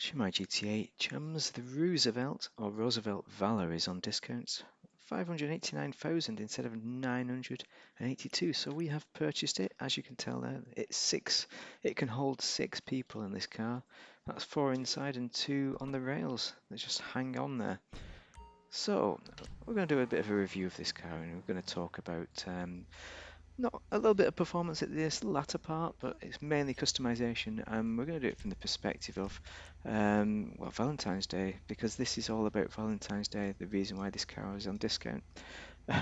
To my GTA chums, the Roosevelt Valor is on discount. 589,000 instead of 982. So we have purchased it. As you can tell there, it's six. It can hold 6 people in this car. That's 4 inside and 2 on the rails. They just hang on there. So we're going to do a bit of a review of this car, and we're going to talk about not a little bit of performance at this latter part, but it's mainly customization, and we're going to do it from the perspective of well, Valentine's Day, because this is all about Valentine's Day, the reason why this car is on discount. I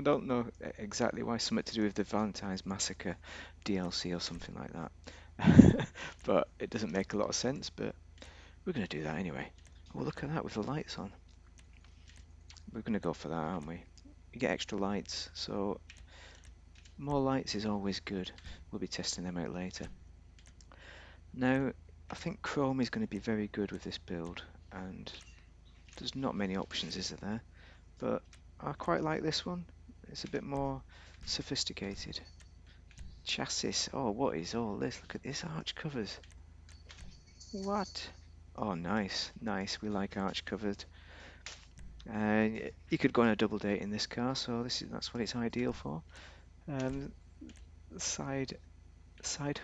don't know exactly why, something to do with the Valentine's Massacre DLC or something like that. But it doesn't make a lot of sense, but we're going to do that anyway. Well, look at that with the lights on. We're going to go for that, aren't we? You get extra lights, so more lights is always good. We'll be testing them out later. Now, I think Chrome is going to be very good with this build, and there's not many options, is there? But I quite like this one. It's a bit more sophisticated. Chassis. Oh, what is all this? Look at this, arch covers. What? Oh, nice, nice. We like arch covered. You could go on a double date in this car, so that's what it's ideal for. Um, side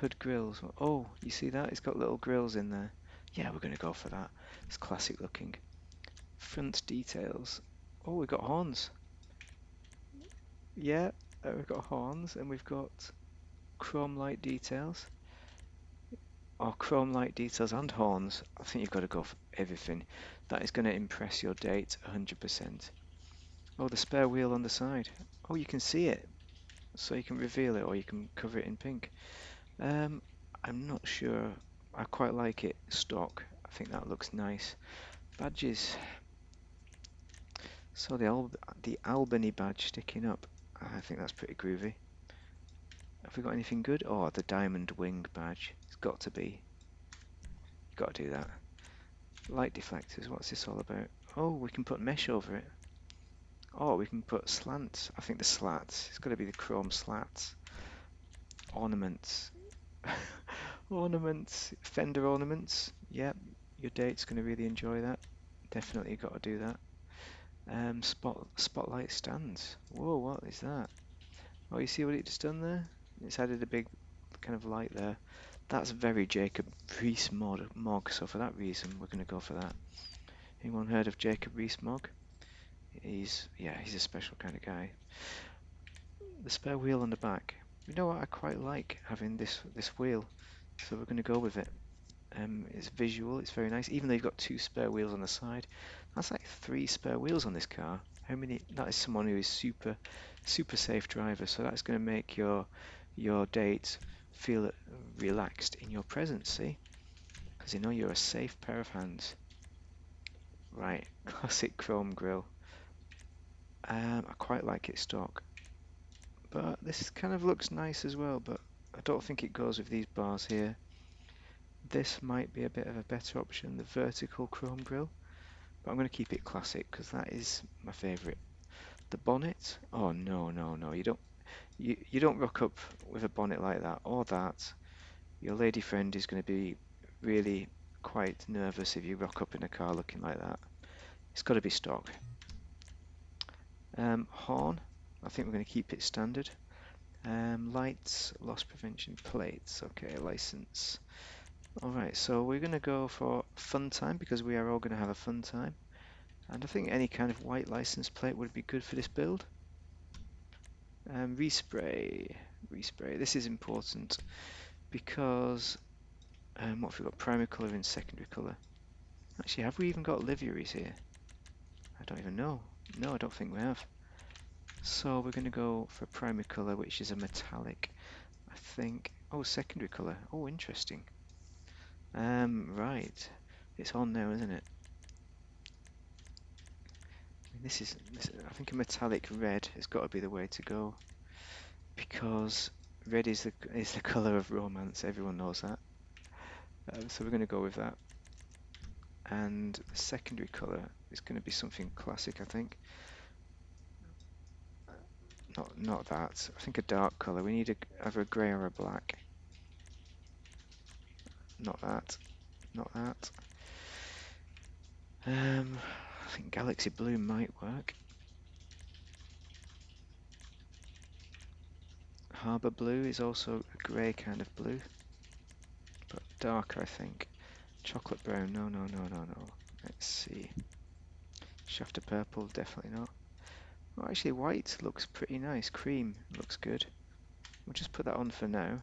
hood grills. Oh, you see that? It's got little grills in there. Yeah, we're going to go for that. It's classic looking. Front details. Oh, we've got horns. Yeah, we've got horns, and we've got chrome light details. Oh, chrome light details and horns. I think you've got to go for everything. That is going to impress your date 100%. Oh, the spare wheel on the side. Oh, you can see it. So you can reveal it, or you can cover it in pink. I'm not sure. I quite like it stock. I think that looks nice. Badges. So the Albany badge sticking up. I think that's pretty groovy. Have we got anything good? Oh, the diamond wing badge. It's got to be. Got to do that. Light deflectors. What's this all about? Oh, we can put mesh over it. Oh, we can put slants. I think the slats. It's got to be the chrome slats. Ornaments. Ornaments. Fender ornaments. Yep, your date's going to really enjoy that. Definitely got to do that. Spotlight stands. Whoa, what is that? Oh, you see what it's done there? It's added a big kind of light there. That's very Jacob Rees-Mogg, so for that reason we're going to go for that. Anyone heard of Jacob Rees-Mogg? He's a special kind of guy. The spare wheel on the back. You know what? I quite like having this wheel, so we're going to go with it. It's visual, it's very nice, even though you've got 2 spare wheels on the side. That's like 3 spare wheels on this car. How many? That is someone who is super safe driver, so that's going to make your date feel relaxed in your presence, see? Because you know you're a safe pair of hands. Right, classic chrome grille. I quite like it stock, but this kind of looks nice as well, but I don't think it goes with these bars here. This might be a bit of a better option, the vertical chrome grille, but I'm going to keep it classic because that is my favourite. The bonnet, oh no, you don't rock up with a bonnet like that or that. Your lady friend is going to be really quite nervous if you rock up in a car looking like that. It's got to be stock. Horn, I think we're going to keep it standard. Lights, loss prevention plates, okay, license. Alright, so we're going to go for fun time because we are all going to have a fun time. And I think any kind of white license plate would be good for this build. Respray. This is important because what have we got? Primary colour and secondary colour. Actually, have we even got liveries here? I don't even know. No, I don't think we have. So we're going to go for primary colour, which is a metallic, I think. Oh, secondary colour. Oh, interesting. Right. It's on now, isn't it? I think a metallic red has got to be the way to go, because red is the colour of romance. Everyone knows that. So we're going to go with that. And the secondary colour is going to be something classic, I think. Not that. I think a dark colour. We need either a grey or a black. Not that. Not that. I think Galaxy Blue might work. Harbour Blue is also a grey kind of blue, but darker, I think. Chocolate brown, no, no, no, no, no. Let's see. Shaft of purple, definitely not. Oh, actually, white looks pretty nice. Cream looks good. We'll just put that on for now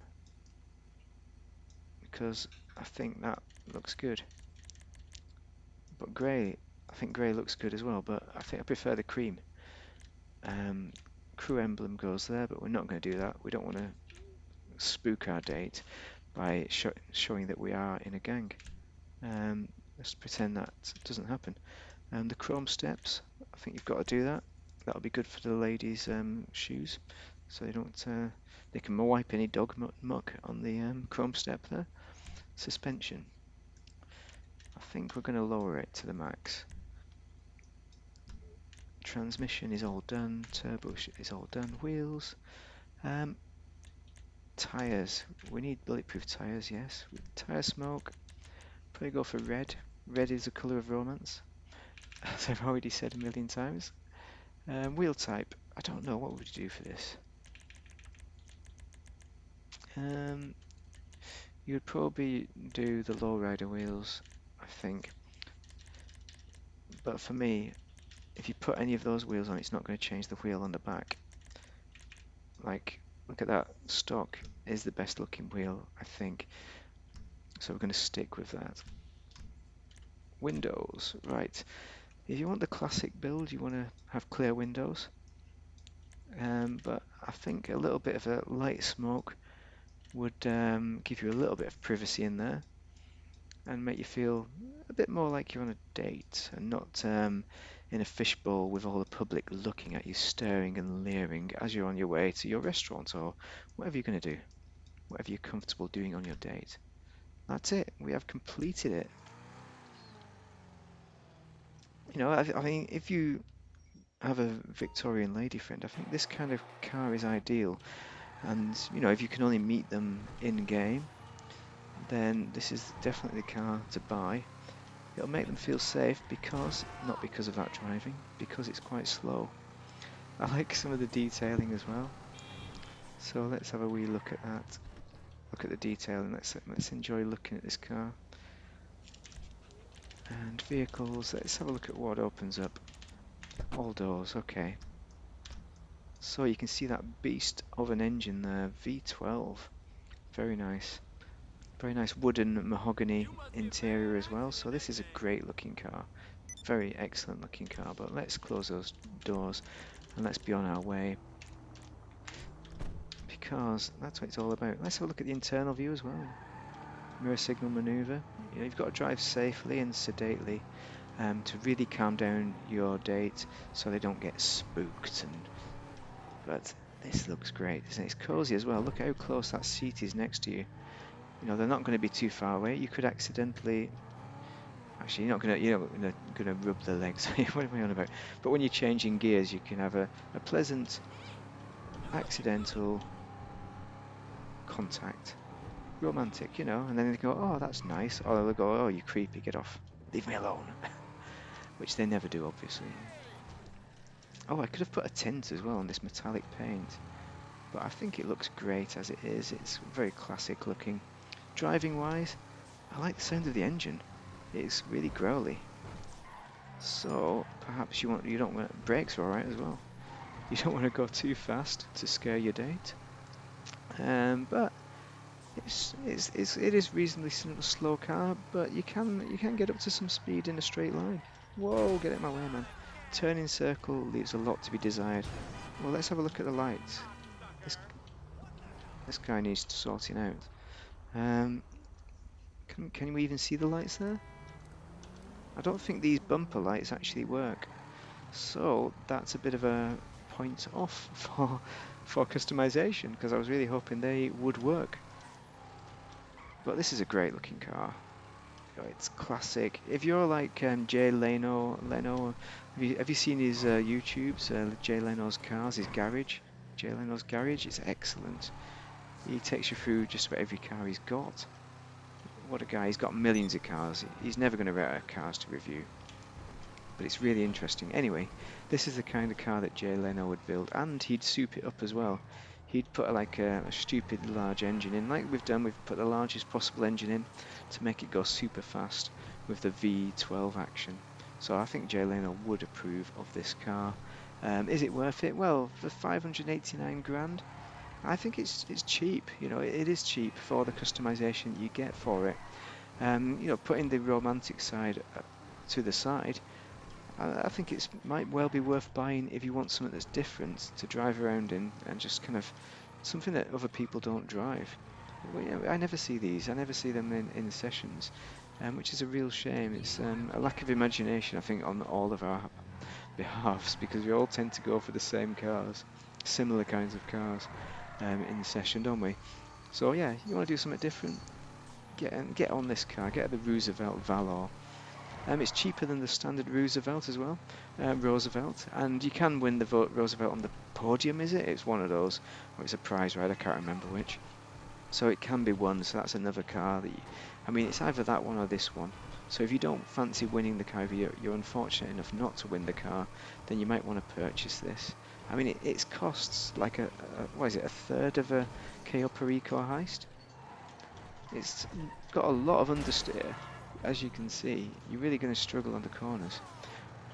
because I think that looks good. But grey, I think grey looks good as well, but I think I prefer the cream. Crew emblem goes there, but we're not going to do that. We don't want to spook our date by showing that we are in a gang. Let's pretend that doesn't happen. The chrome steps, I think you've got to do that. That'll be good for the ladies' shoes, so they don't. They can wipe any dog muck on the chrome step there. Suspension. I think we're going to lower it to the max. Transmission is all done. Turbo is all done. Wheels. Tires. We need bulletproof tires. Yes. Tire smoke. Probably go for red. Red is the colour of romance, as I've already said a million times. Wheel type. I don't know. What would you do for this? You would probably do the lowrider wheels, I think. But for me, if you put any of those wheels on, it's not going to change the wheel on the back. Like, look at that. Stock is the best looking wheel, I think. So we're going to stick with that. Windows, right. If you want the classic build, you want to have clear windows. But I think a little bit of a light smoke would give you a little bit of privacy in there and make you feel a bit more like you're on a date and not in a fishbowl with all the public looking at you, staring and leering as you're on your way to your restaurant or whatever you're going to do, whatever you're comfortable doing on your date. That's it. We have completed it. You know, I mean, if you have a Victorian lady friend, I think this kind of car is ideal. And, you know, if you can only meet them in game, then this is definitely the car to buy. It'll make them feel safe because, not because of that driving, because it's quite slow. I like some of the detailing as well. So let's have a wee look at that. Look at the detailing. Let's enjoy looking at this car. And vehicles. Let's have a look at what opens up. All doors. Okay. So you can see that beast of an engine there, V12. Very nice. Very nice wooden mahogany interior as well. So this is a great looking car. Very excellent looking car. But let's close those doors and let's be on our way, because that's what it's all about. Let's have a look at the internal view as well. Mirror signal maneuver. You know, you've got to drive safely and sedately to really calm down your date so they don't get spooked. But this looks great, isn't it? It's cozy as well. Look how close that seat is next to you. You know, they're not going to be too far away. You could accidentally... Actually, you're not gonna rub the legs. What am I on about? But when you're changing gears, you can have a pleasant accidental contact. Romantic, you know, and then they go, oh, that's nice. Or they'll go, oh, you creepy, get off. Leave me alone. Which they never do, obviously. Oh, I could have put a tint as well on this metallic paint. But I think it looks great as it is. It's very classic looking. Driving wise, I like the sound of the engine. It's really growly. So perhaps you don't want brakes are alright as well. You don't want to go too fast to scare your date. But it is reasonably slow car, but you can get up to some speed in a straight line. Whoa, get out of my way, man. Turning circle leaves a lot to be desired. Well, let's have a look at the lights. This guy needs sorting out. Can we even see the lights there? I don't think these bumper lights actually work. So that's a bit of a point off for customization, because I was really hoping they would work. But this is a great looking car. It's classic. If you're like Jay Leno, have you seen his YouTubes? Jay Leno's cars, his garage. Jay Leno's garage is excellent. He takes you through just about every car he's got. What a guy! He's got millions of cars. He's never going to run out of cars to review. but it's really interesting. Anyway, this is the kind of car that Jay Leno would build, and he'd soup it up as well. He'd put like a stupid large engine in, like we've done. We've put the largest possible engine in to make it go super fast with the V12 action. So I think Jay Leno would approve of this car. Is it worth it? Well, for 589 grand, I think it's cheap. You know, it is cheap for the customization you get for it. You know, putting the romantic side to the side, I think it might well be worth buying if you want something that's different to drive around in and just kind of something that other people don't drive. Well, you know, I never see these. I never see them in sessions, which is a real shame. It's a lack of imagination, I think, on all of our behalves because we all tend to go for the same cars, similar kinds of cars in the session, don't we? So yeah, you want to do something different? Get on this car. Get the Roosevelt Valor. It's cheaper than the standard Roosevelt as well, Roosevelt, and you can win the Roosevelt on the podium. Is it? It's one of those, or it's a prize ride. I can't remember which. So it can be won. So that's another car that I mean, it's either that one or this one. So if you don't fancy winning the car, if you're unfortunate enough not to win the car, then you might want to purchase this. I mean, it costs like what is it, a third of a KO per Eco heist. It's got a lot of understeer, as you can see. You're really going to struggle on the corners.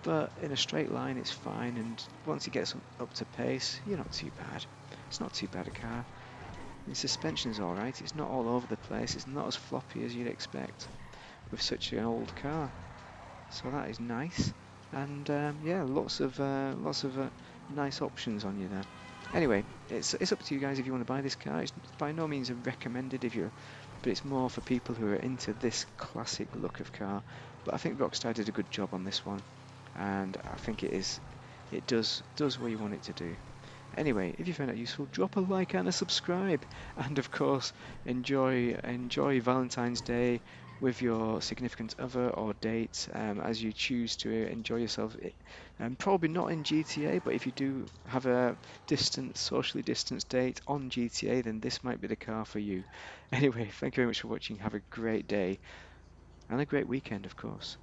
But in a straight line, it's fine, and once it gets up to pace, you're not too bad. It's not too bad a car. The suspension's alright, it's not all over the place, it's not as floppy as you'd expect with such an old car. So that is nice, and yeah, lots of nice options on you there. Anyway, it's up to you guys if you want to buy this car. It's by no means a recommended if you're, but it's more for people who are into this classic look of car. But I think Rockstar did a good job on this one, and I think it does what you want it to do. Anyway, if you found that useful, drop a like and a subscribe, and of course, enjoy Valentine's Day with your significant other or date as you choose to enjoy yourself. Probably not in GTA, but if you do have a socially distanced date on GTA, then this might be the car for you. Anyway, thank you very much for watching. Have a great day and a great weekend, of course.